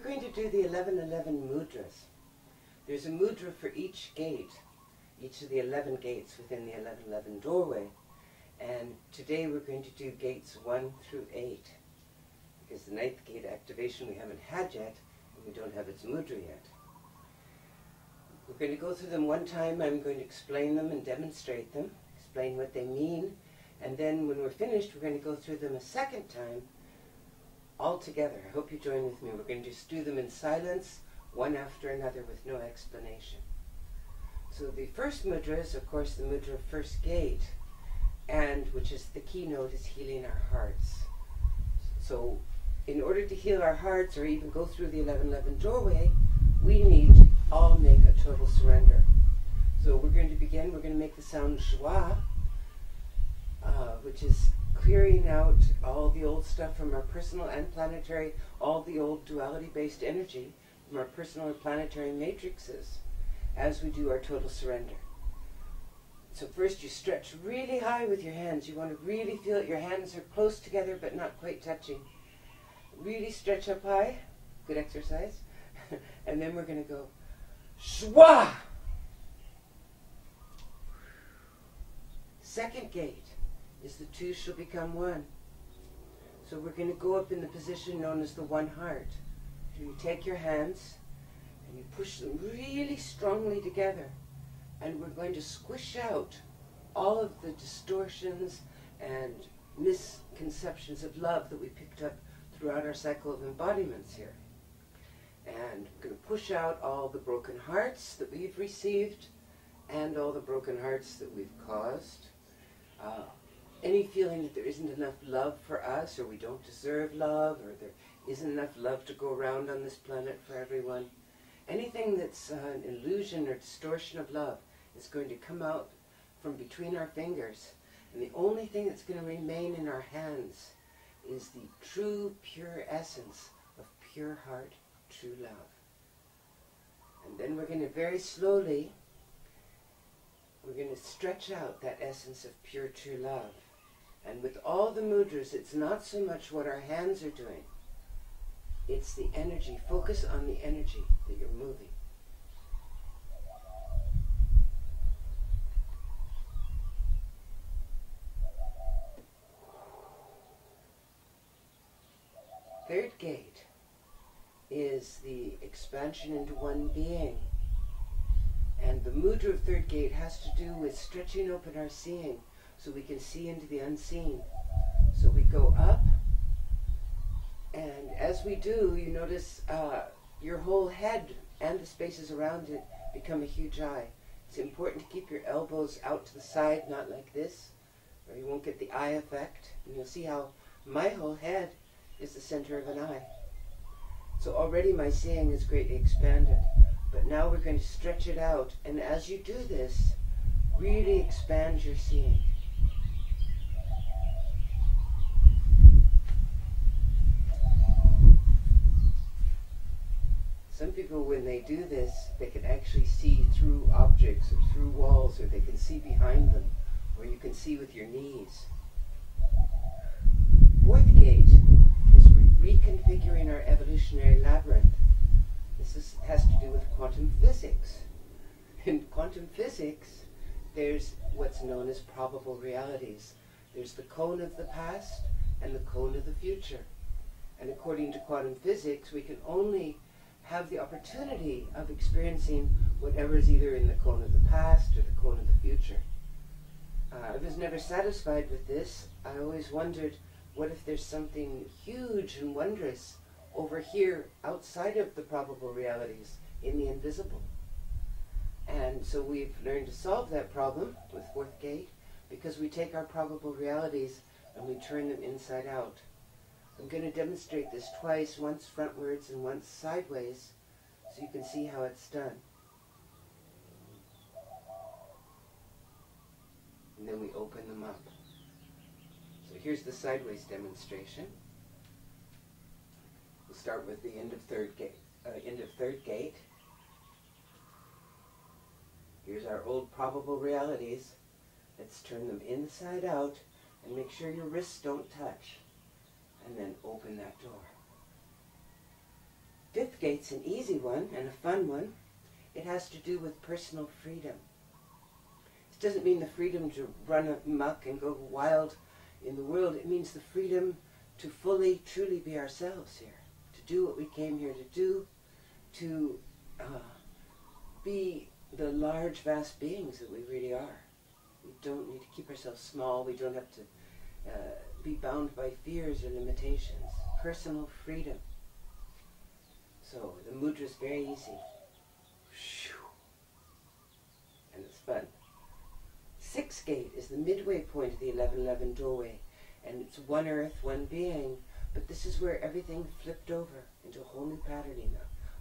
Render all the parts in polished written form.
going to do the 1111 mudras. There's a mudra for each gate, each of the 11 gates within the 1111 doorway. And today we're going to do gates 1 through 8. Because the 9th gate activation we haven't had yet, and we don't have its mudra yet. We're going to go through them one time. I'm going to explain them and demonstrate them, explain what they mean, and then when we're finished, we're going to go through them a second time, all together. I hope you join with me. We're going to just do them in silence, one after another, with no explanation. So the first mudra is, of course, the mudra of first gate, and which is the keynote, is healing our hearts. So in order to heal our hearts, or even go through the 1111 doorway, we need to all make a total surrender. So we're going to begin. We're going to make the sound schwa, which is clearing out all the old stuff from our personal and planetary, all the old duality-based energy from our personal and planetary matrices as we do our total surrender. So first you stretch really high with your hands. You want to really feel it. Your hands are close together but not quite touching. Really stretch up high. Good exercise. And then we're going to go schwa. Second gate is the two shall become one. So we're going to go up in the position known as the one heart. So you take your hands and you push them really strongly together, and we're going to squish out all of the distortions and misconceptions of love that we picked up throughout our cycle of embodiments here. And we're going to push out all the broken hearts that we've received and all the broken hearts that we've caused. Any feeling that there isn't enough love for us, or we don't deserve love, or there isn't enough love to go around on this planet for everyone. Anything that's an illusion or distortion of love is going to come out from between our fingers. And the only thing that's going to remain in our hands is the true, pure essence of pure heart, true love. And then we're going to very slowly, we're going to stretch out that essence of pure, true love. And with all the mudras, it's not so much what our hands are doing. It's the energy. Focus on the energy that you're moving. Third gate is the expansion into one being. And the mudra of third gate has to do with stretching open our seeing so we can see into the unseen. So we go up, and as we do, you notice your whole head and the spaces around it become a huge eye. It's important to keep your elbows out to the side, not like this, or you won't get the eye effect. And you'll see how my whole head is the center of an eye. So already my seeing is greatly expanded. But now we're going to stretch it out, and as you do this, really expand your seeing. Some people, when they do this, they can actually see through objects or through walls, or they can see behind them, or you can see with your knees. Fourth gate is reconfiguring our evolutionary labyrinth. This has to do with quantum physics. In quantum physics, there's what's known as probable realities. There's the cone of the past and the cone of the future. And according to quantum physics, we can only have the opportunity of experiencing whatever is either in the cone of the past or the cone of the future. I was never satisfied with this. I always wondered, what if there's something huge and wondrous over here outside of the probable realities, in the invisible? And so we've learned to solve that problem with fourth gate, because we take our probable realities and we turn them inside out. I'm going to demonstrate this twice, once frontwards and once sideways, so you can see how it's done. And then we open them up. So here's the sideways demonstration. We'll start with the end of third gate. Here's our old probable realities. Let's turn them inside out and make sure your wrists don't touch. And then open that door. Fifth 7th gate's an easy one and a fun one. It has to do with personal freedom. It doesn't mean the freedom to run amok and go wild in the world. It means the freedom to fully, truly be ourselves here, to do what we came here to do, to be the large, vast beings that we really are. We don't need to keep ourselves small. We don't have to be bound by fears or limitations. Personal freedom. So the mudra is very easy. And it's fun. 6th gate is the midway point of the 1111 doorway. And it's one earth, one being. But this is where everything flipped over into a whole new patterning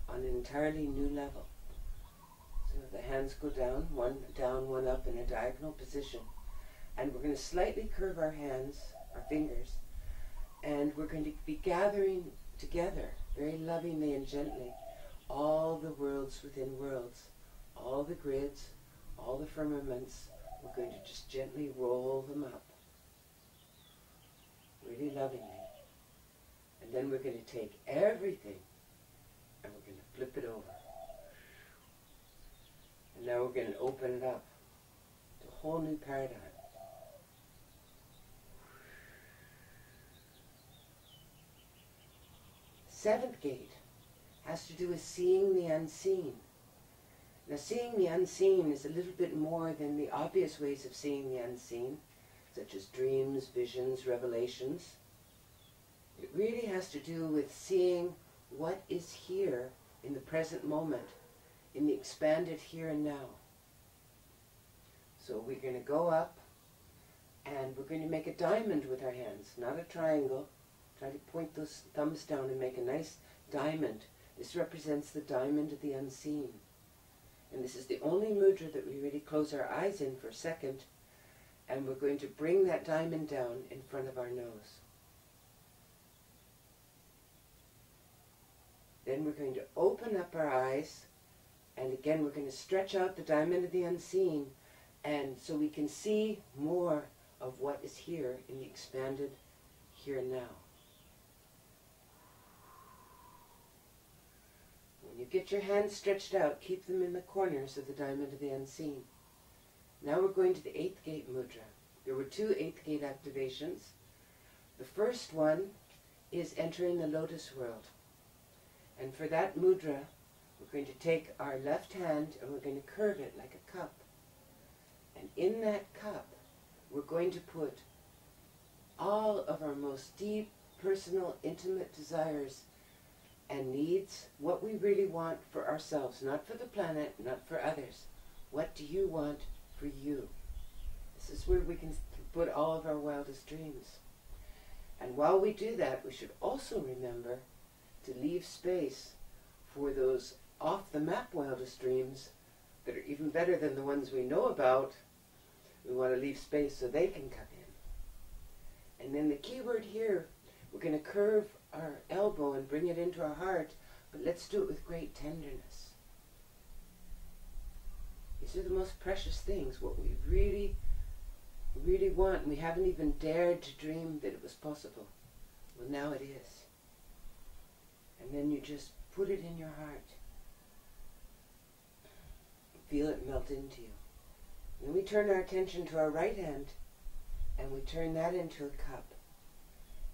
on an entirely new level. So the hands go down, one up in a diagonal position. And we're going to slightly curve our hands, our fingers, and we're going to be gathering together, very lovingly and gently, all the worlds within worlds, all the grids, all the firmaments. We're going to just gently roll them up, really lovingly. And then we're going to take everything and we're going to flip it over. And now we're going to open it up to a whole new paradigm. Seventh gate has to do with seeing the unseen. Now, seeing the unseen is a little bit more than the obvious ways of seeing the unseen, such as dreams, visions, revelations. It really has to do with seeing what is here in the present moment, in the expanded here and now. So we're going to go up and we're going to make a diamond with our hands, not a triangle. Try to point those thumbs down and make a nice diamond. This represents the diamond of the unseen. And this is the only mudra that we really close our eyes in for a second. And we're going to bring that diamond down in front of our nose. Then we're going to open up our eyes. And again, we're going to stretch out the diamond of the unseen. And so we can see more of what is here in the expanded here and now. When you get your hands stretched out, keep them in the corners of the diamond of the unseen. Now we're going to the 8th gate mudra. There were 2 8th gate activations. The first one is entering the lotus world. And for that mudra, we're going to take our left hand and we're going to curve it like a cup. And in that cup, we're going to put all of our most deep, personal, intimate desires and needs, what we really want for ourselves, not for the planet, not for others. What do you want for you? This is where we can put all of our wildest dreams. And while we do that, we should also remember to leave space for those off-the-map wildest dreams that are even better than the ones we know about. We want to leave space so they can come in. And then the key word here, we're going to curve our elbow and bring it into our heart, but let's do it with great tenderness. These are the most precious things, what we really, really want. We haven't even dared to dream that it was possible. Well, now it is. And then you just put it in your heart. Feel it melt into you. Then we turn our attention to our right hand, and we turn that into a cup.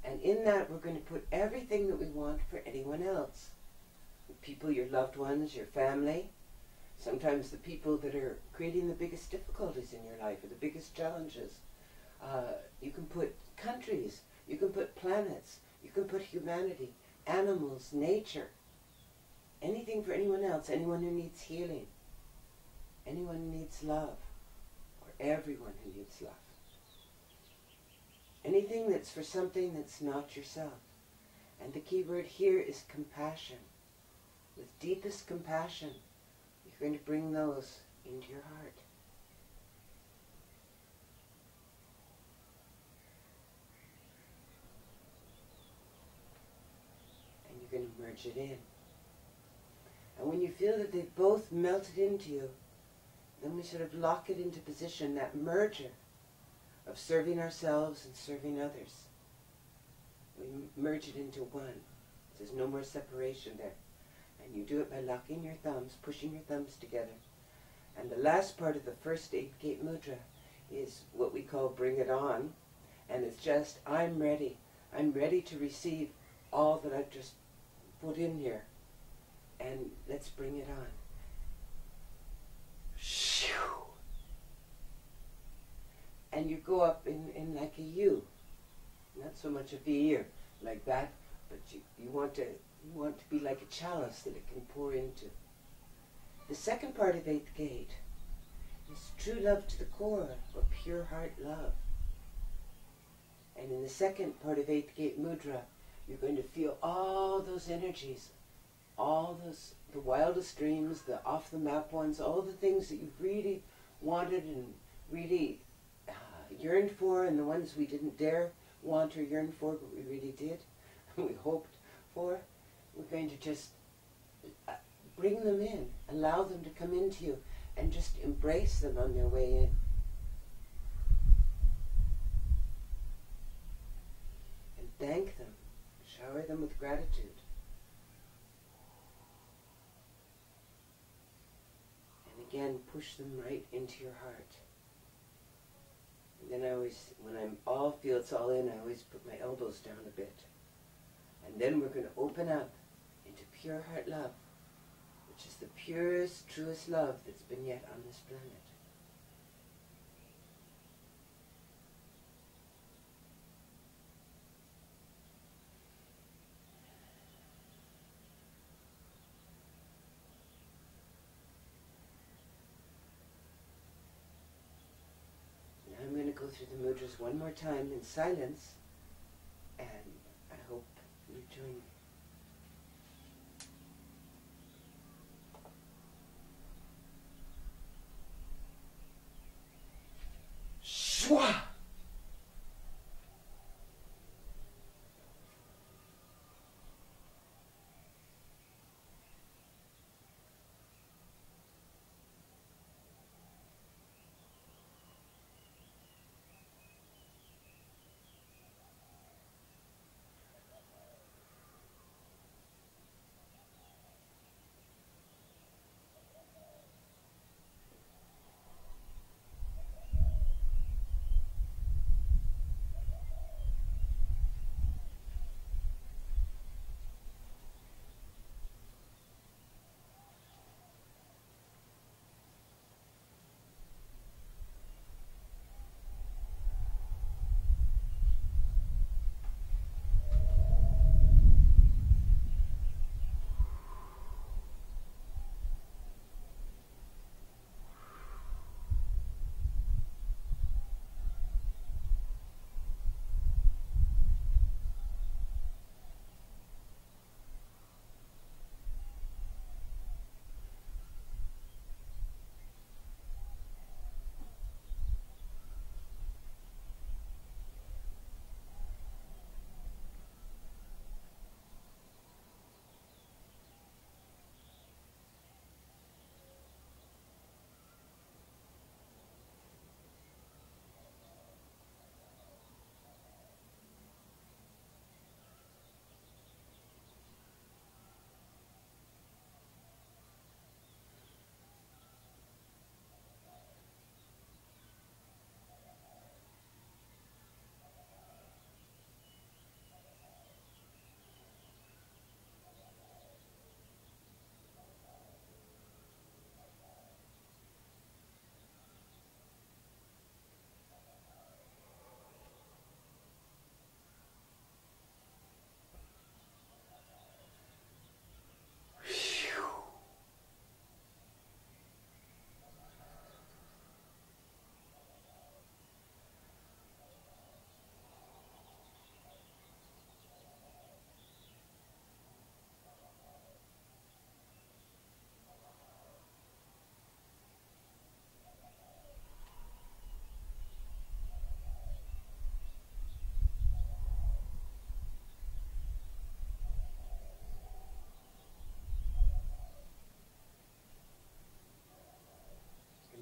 And in that, we're going to put everything that we want for anyone else. The people, your loved ones, your family. Sometimes the people that are creating the biggest difficulties in your life or the biggest challenges. You can put countries, you can put planets, you can put humanity, animals, nature. Anything for anyone else, anyone who needs healing. Anyone who needs love. Or everyone who needs love. Anything that's for something that's not yourself. And the key word here is compassion. With deepest compassion, you're going to bring those into your heart. And you're going to merge it in. And when you feel that they've both melted into you, then we sort of lock it into position, that merger of serving ourselves and serving others. We merge it into one. There's no more separation there. And you do it by locking your thumbs, pushing your thumbs together. And the last part of the first 8-gate mudra is what we call bring it on. And it's just, I'm ready. I'm ready to receive all that I've just put in here. And let's bring it on. And you go up in like a U. Not so much a V or like that, but you want to be like a chalice that it can pour into. The second part of 8th gate is true love to the core, or pure heart love. And in the second part of 8th gate mudra, you're going to feel all those energies, all those, the wildest dreams, the off the map ones, all the things that you've really wanted and really yearned for, and the ones we didn't dare want or yearn for, but we really did, we hoped for. We're going to just bring them in, allow them to come into you, and just embrace them on their way in. And thank them, shower them with gratitude. And again, push them right into your heart. And then I always, when I'm all feel it's all in, I always put my elbows down a bit. And then we're going to open up into pure heart love, which is the purest, truest love that's been yet on this planet. Now I'm going to go through the mudras one more time in silence, and I hope you join me. Shwa!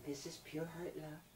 This is pure heart love.